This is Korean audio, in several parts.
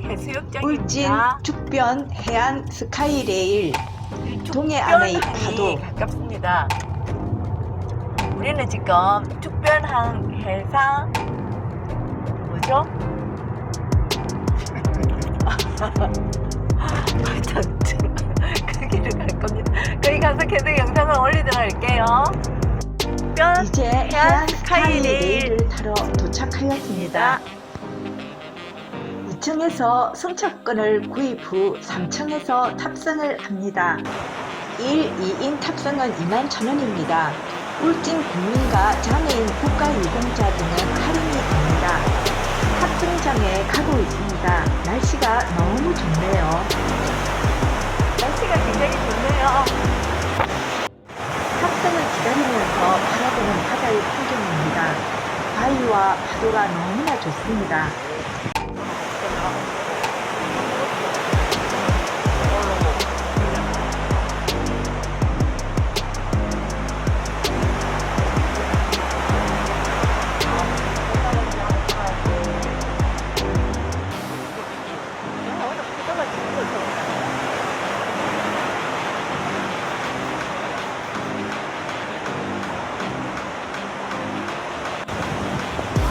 울진 해수욕장입니다. 죽변 해안 스카이레일 동해안의 파도. 가깝습니다. 우리는 지금 죽변항 해상 뭐죠? 거기를 갈 겁니다. 거기 가서 계속 영상을 올리도록 할게요. 죽변 이제 해안 스카이레일을 타러 도착하였습니다. 2층에서 승차권을 구입 후 3층에서 탑승을 합니다. 1, 2인 탑승은 21,000원입니다. 울진 국민과 장애인 국가유공자 등은 할인이 됩니다. 탑승장에 가고 있습니다. 날씨가 너무 좋네요. 날씨가 굉장히 좋네요. 탑승을 기다리면서 바라보는 바다의 풍경입니다. 바위와 파도가 너무나 좋습니다.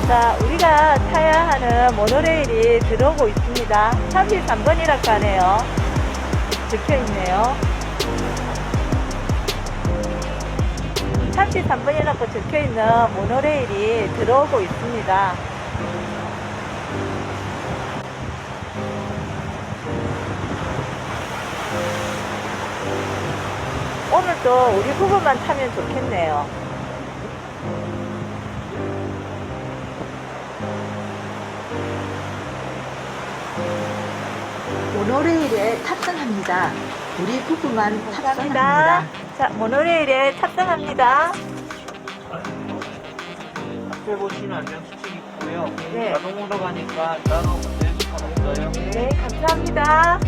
자, 우리가 타야 하는 모노레일이 들어오고 있습니다. 33번이라고 하네요. 적혀 있네요. 33번이라고 적혀 있는 모노레일이 들어오고 있습니다. 오늘도 우리 부부만 타면 좋겠네요. 모노레일에 탑승합니다. 우리 부부만 감사합니다. 탑승합니다. 자, 모노레일에 탑승합니다. 앞에 보시면 안전수칙 있고요. 네. 자동으로 가니까 따로 내주판 없어요. 네, 감사합니다.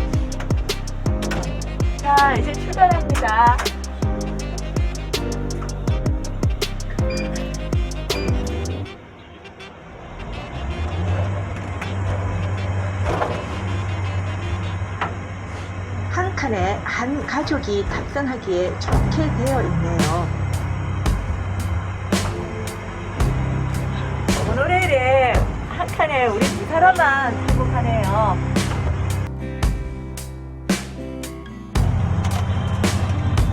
자, 이제 출발합니다. 한 칸에 한 가족이 탑승하기에 좋게 되어 있네요. 모노레일에 한 칸에 우리 두 사람만 타고 가네요.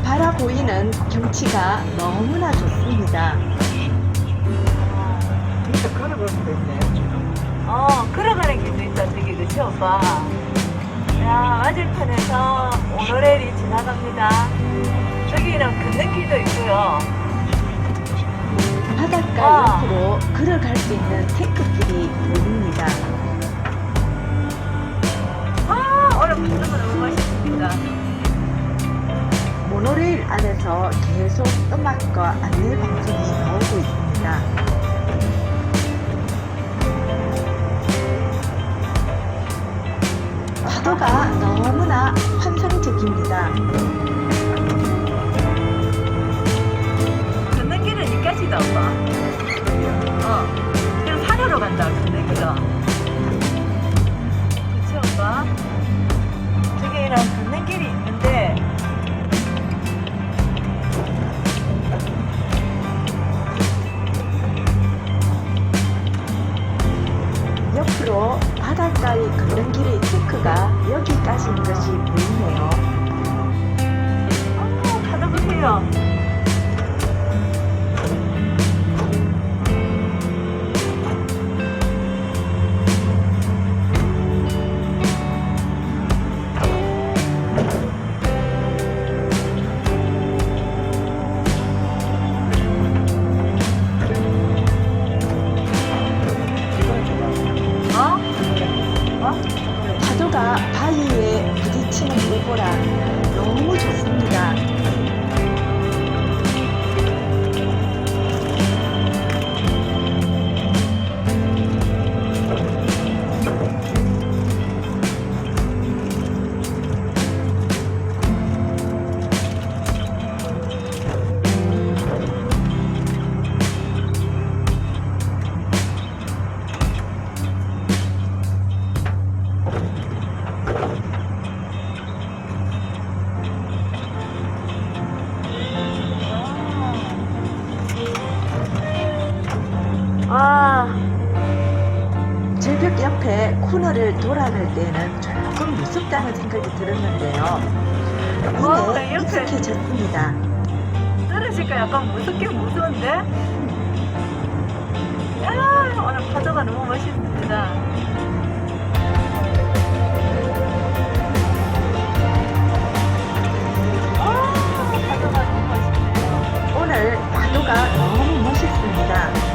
바라 보이는 경치가 너무나 좋습니다. 진짜 걸어가면 되네. 걸어가는 길도 있다, 저기, 그치, 오빠? 야, 맞은편에서 모노레일이 지나갑니다. 저기는 걷는 길도 있고요. 바닷가 옆으로 걸어갈 수 있는 태크길이 보입니다. 오늘 먹는 거 너무 맛있습니다. 모노레일 안에서 계속 음악과 안내 방송이 나오고 있습니다. 파도가 너무나 환상적입니다. 걷는 길은 이까지다, 오빠. 그럼 산으로 간다, 걷는 길은. 그치, 오빠? 저기는 걷는 길이 있는데, 옆으로 바닷가의 걷는 길의 테크가 여기까지인 것이 보이네요. 파도 보세요. 파도가 바위에 부딪히는 물보라 너무 좋습니다. 바다를 돌아갈 때는 조금 무섭다는 생각이 들었는데요. 이내 이렇게. 익숙해졌습니다. 떨어질까 약간 무섭긴 무서운데? 야, 오늘 파도가 너무 멋있습니다. 파도가 너무 멋있네요. 오늘 파도가 너무 멋있습니다.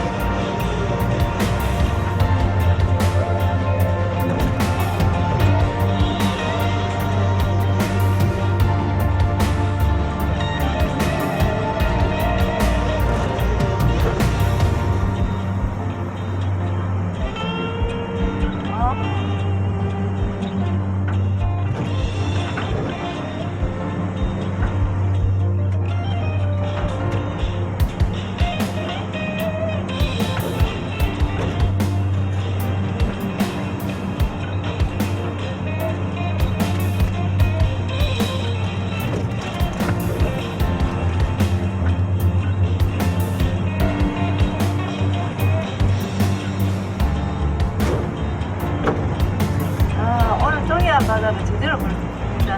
오늘 동해안 바다를 제대로 볼 수 있습니다.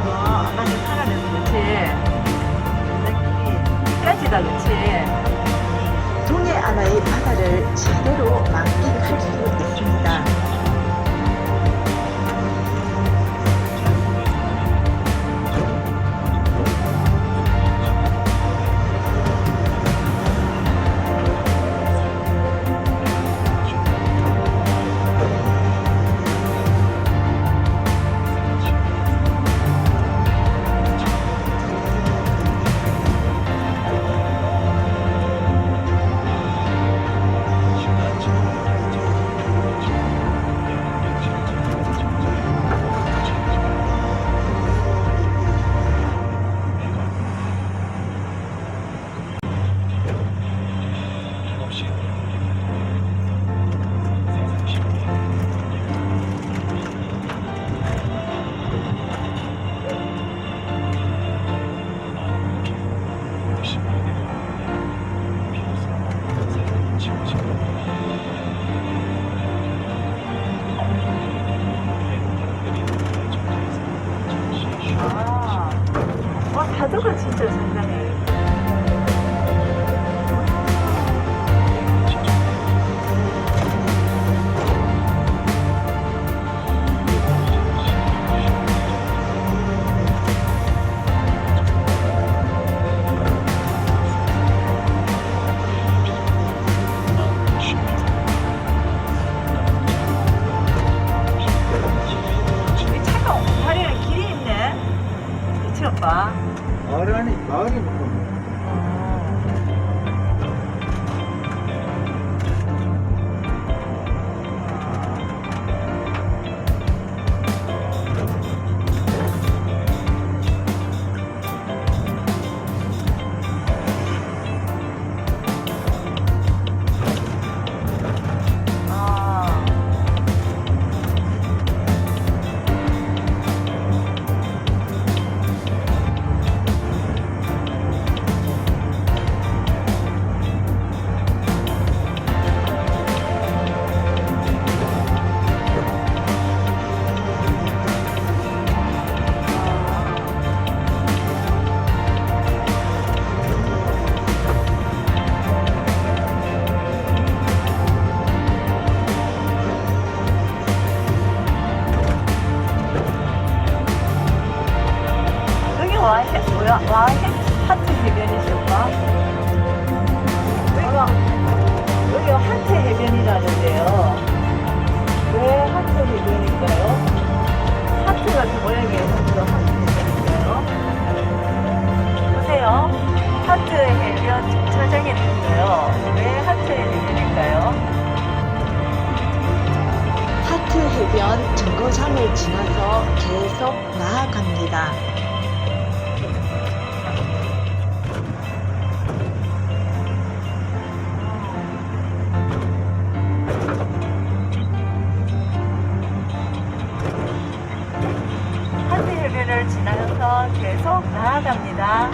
아까지 살아내서 그렇지. 느낌이 끝까지다, 그렇지. 동해안의 바다를 제대로 만끽할 수 있습니다. 파도가 진짜 상당해. 이 차가 엉터리는 길이 있네. 그치, 오빠? 마을이 뭐. 와, 하트 해변이실까? 여기 하트 해변이라는데요. 왜 하트 해변일까요? 하트 같은 모양의 하트가 하트 해변일까요? 보세요. 하트 해변 주차장에 있어요. 왜 하트 해변일까요? 하트 해변 정거장을 지나서 계속 나아갑니다. 하트 해변을 지나서 계속 나아갑니다.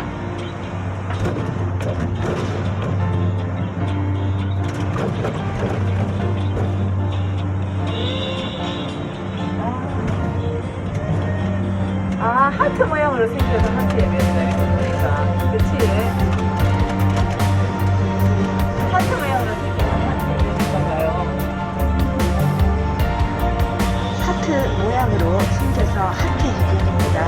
바로 하트 해변입니다.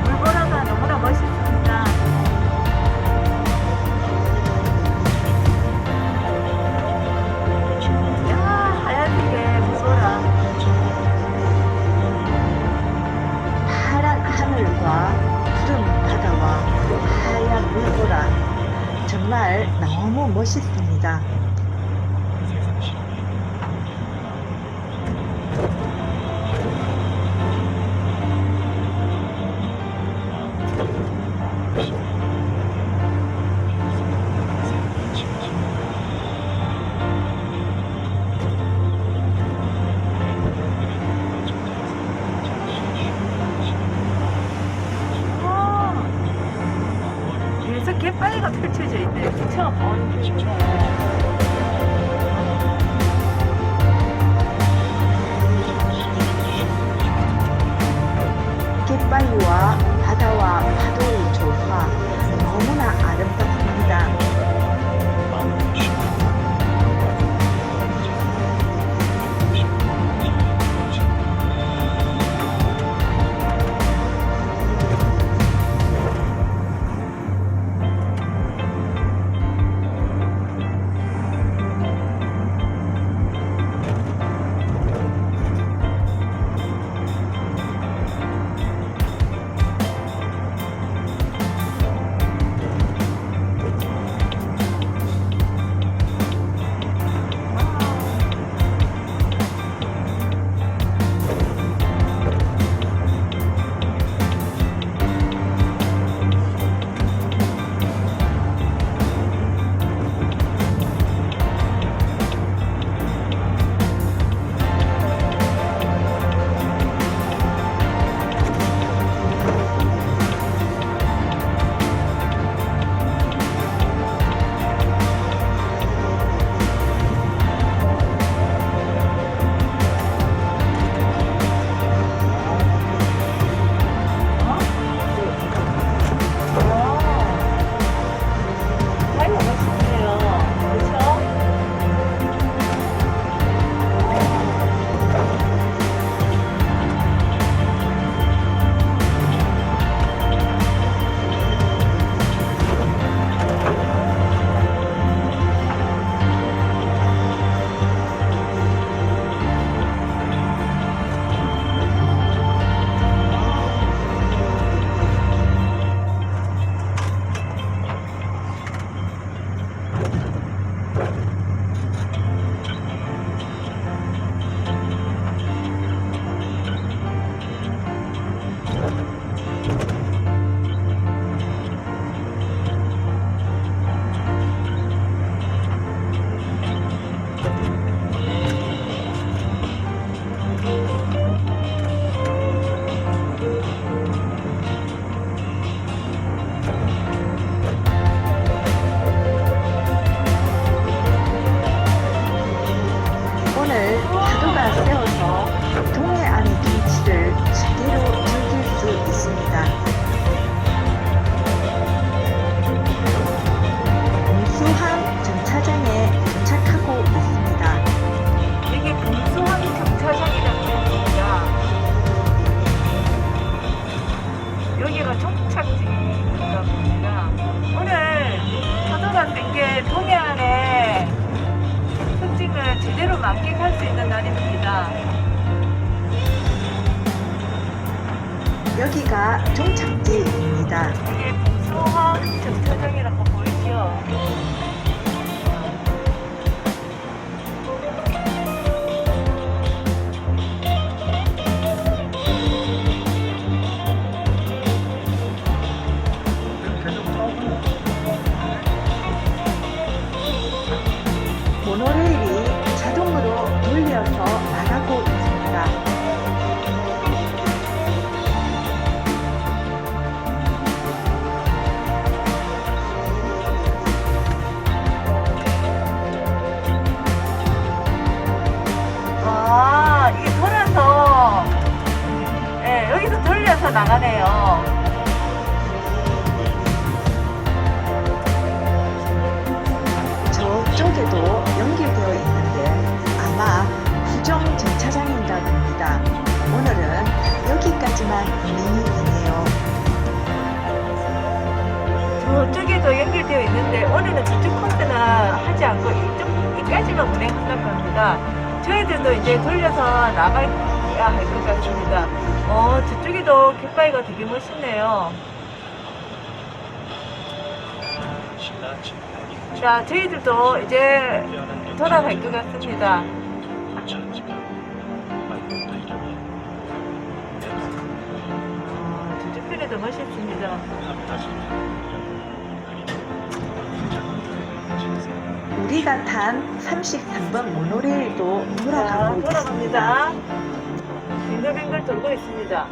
물보라가 너무나 멋있습니다. 야, 하얀게 물보라. 파란 하늘과 푸른 바다와 하얀 물보라 정말 너무 멋있습니다. 위에서 갯바위가 펼쳐져 있네요. 그쵸? 갯바위와 바다와 파도의 조화 너무나 아름답습니다. 공수항 정차장에 여기가 종착지인가 봅니다. 오늘 터널 땡게 동해안의 특징을 제대로 만끽할 수 있는 날입니다. 여기가 종착지입니다. 이게 봉수항 정차장이라고 보이죠? 계속 타고 모노레일이 자동으로 돌려서 나가고 있습니다. 아, 이게 돌아서, 예, 여기서 돌려서 나가네요. 저쪽에도 연결되어 있는데 아마 후정 정차장인가 봅니다. 오늘은 여기까지만 운행이 되네요. 저쪽에도 연결되어 있는데 오늘은 저쪽 코스는 하지 않고 이쪽까지만 운행한다고 합니다. 저희들도 이제 돌려서 나가야 할 것 같습니다. 저쪽에도 갯바위가 되게 멋있네요. 자, 저희들도 이제 돌아갈 것 같습니다. 저쪽 편에도 멋있습니다. 우리가 탄 33번 모노레일도 돌아가고 있습니다. 돌아갑니다. 빙글빙글 돌고 있습니다.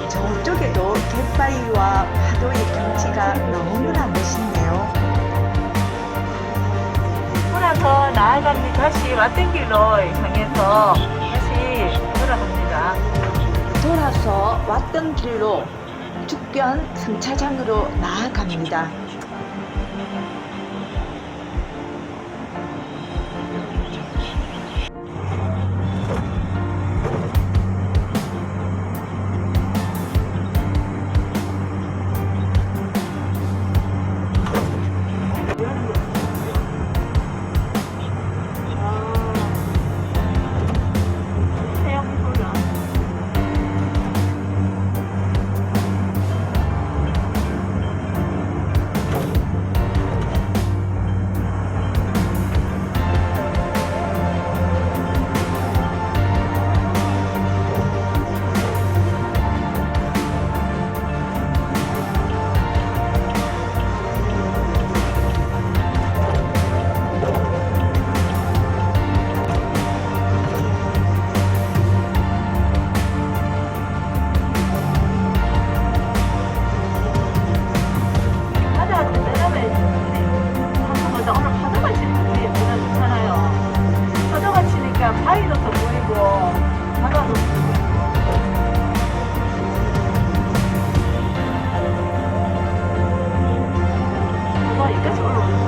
저쪽에도 갯바위와 파도의 경치가 너무나 멋있네요. 돌아서 나아갑니다. 다시 왔던 길로 향해서 다시 돌아갑니다. 돌아서 왔던 길로 죽변 3차장으로 나아갑니다. 바위도 더 보이고 바다도 봐봐 여기까지 올라오는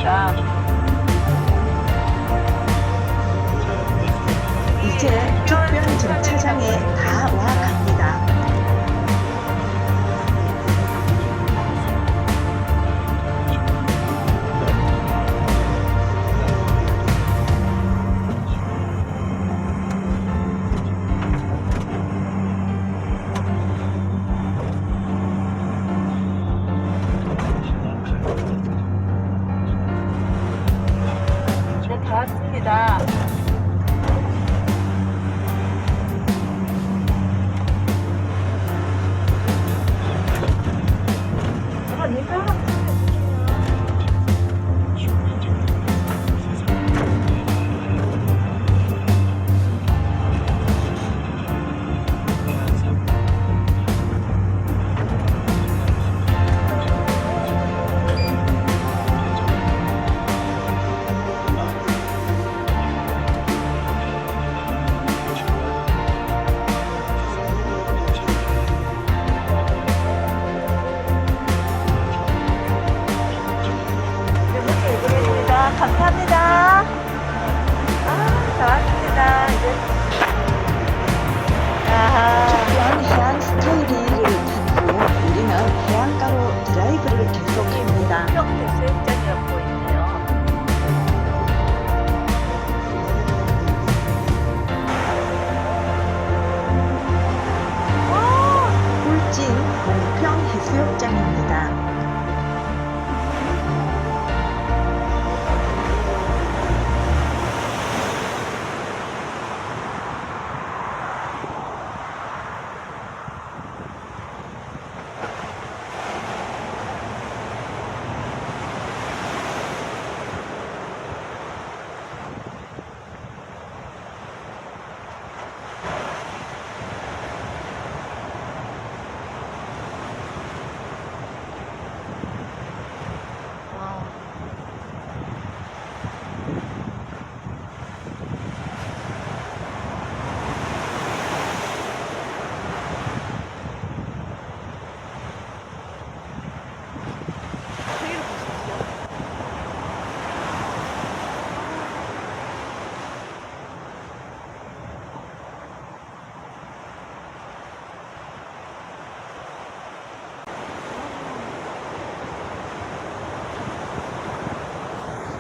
있습니다. 이제 죽병 정차장에 다 와 갑니다. 이제 다 왔습니다. 감사합니다. 다 왔습니다. 이제. 죽병 해안 스카이레일을 탄 후 우리는 해안가로 드라이브를 계속합니다. 수영장이라고 보이네요. 울진 봉평 해수욕장입니다.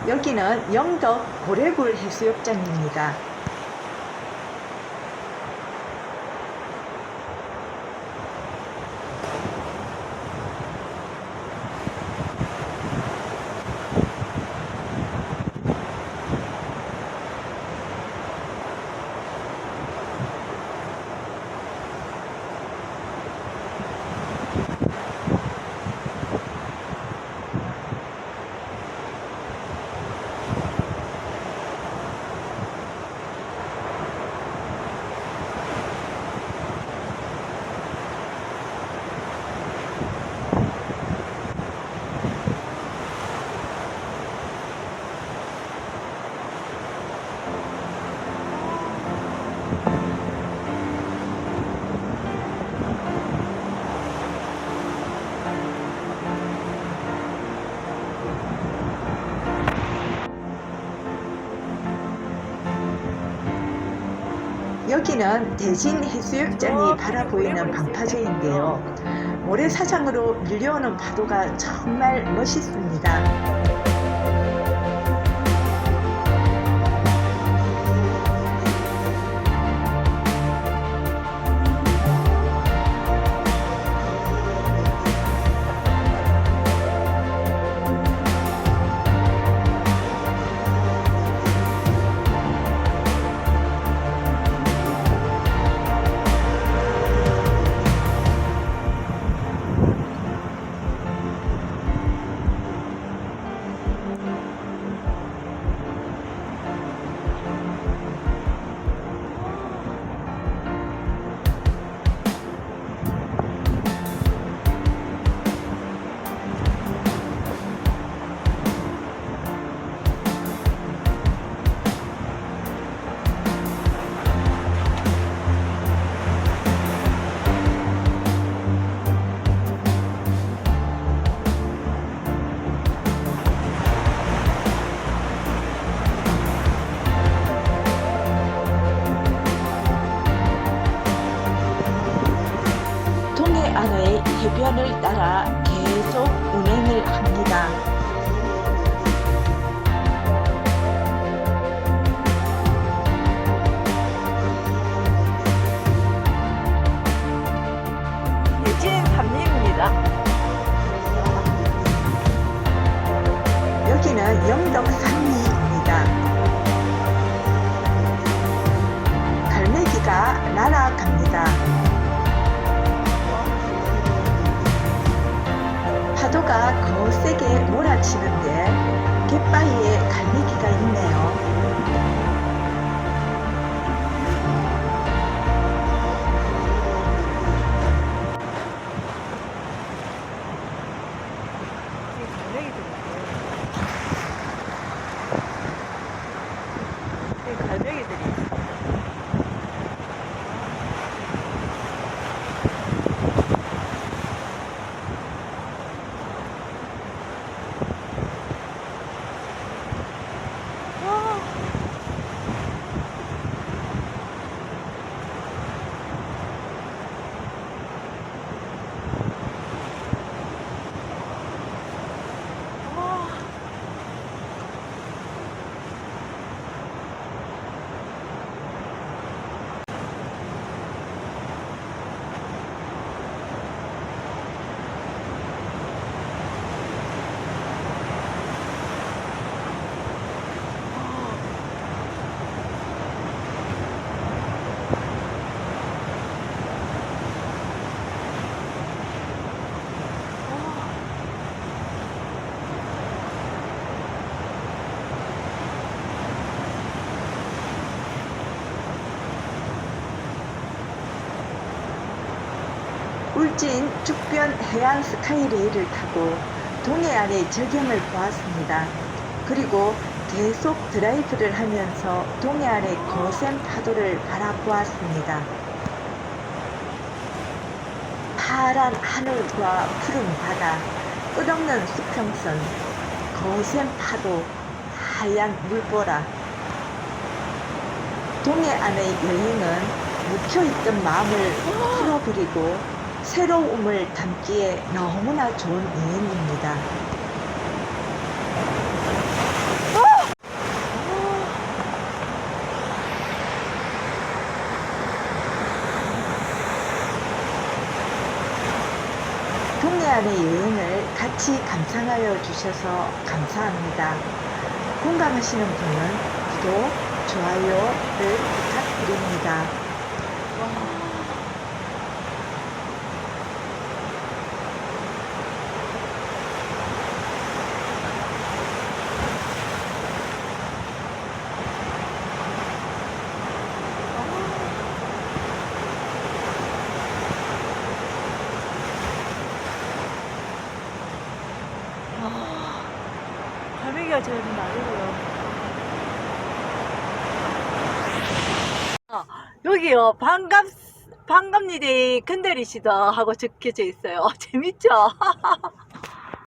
여기는 영덕 고래굴 해수욕장입니다. 여기는 대진 해수욕장이 바라보이는 방파제인데요. 모래사장으로 밀려오는 파도가 정말 멋있습니다. 방향을 따라 계속 운행을 합니다. 예진 삼림입니다. 여기는 영덕산리입니다. 갈매기가 날아갑니다. 파도가 거세게 몰아치는데 갯바위에 갈매기가 있네요. 갈매기들이 울진 죽변 해안 스카이레일을 타고 동해안의 절경을 보았습니다. 그리고 계속 드라이브를 하면서 동해안의 거센 파도를 바라보았습니다. 파란 하늘과 푸른 바다, 끝없는 수평선, 거센 파도, 하얀 물보라. 동해안의 여행은 묵혀있던 마음을 풀어버리고 새로움을 담기에 너무나 좋은 여행입니다. 동해안의 여행을 같이 감상하여 주셔서 감사합니다. 공감하시는 분은 구독, 좋아요를 부탁드립니다. 갈매기가 제일 나르고요. 여기요, 반갑니다, 근데리시다 하고 적혀져 있어요. 재밌죠?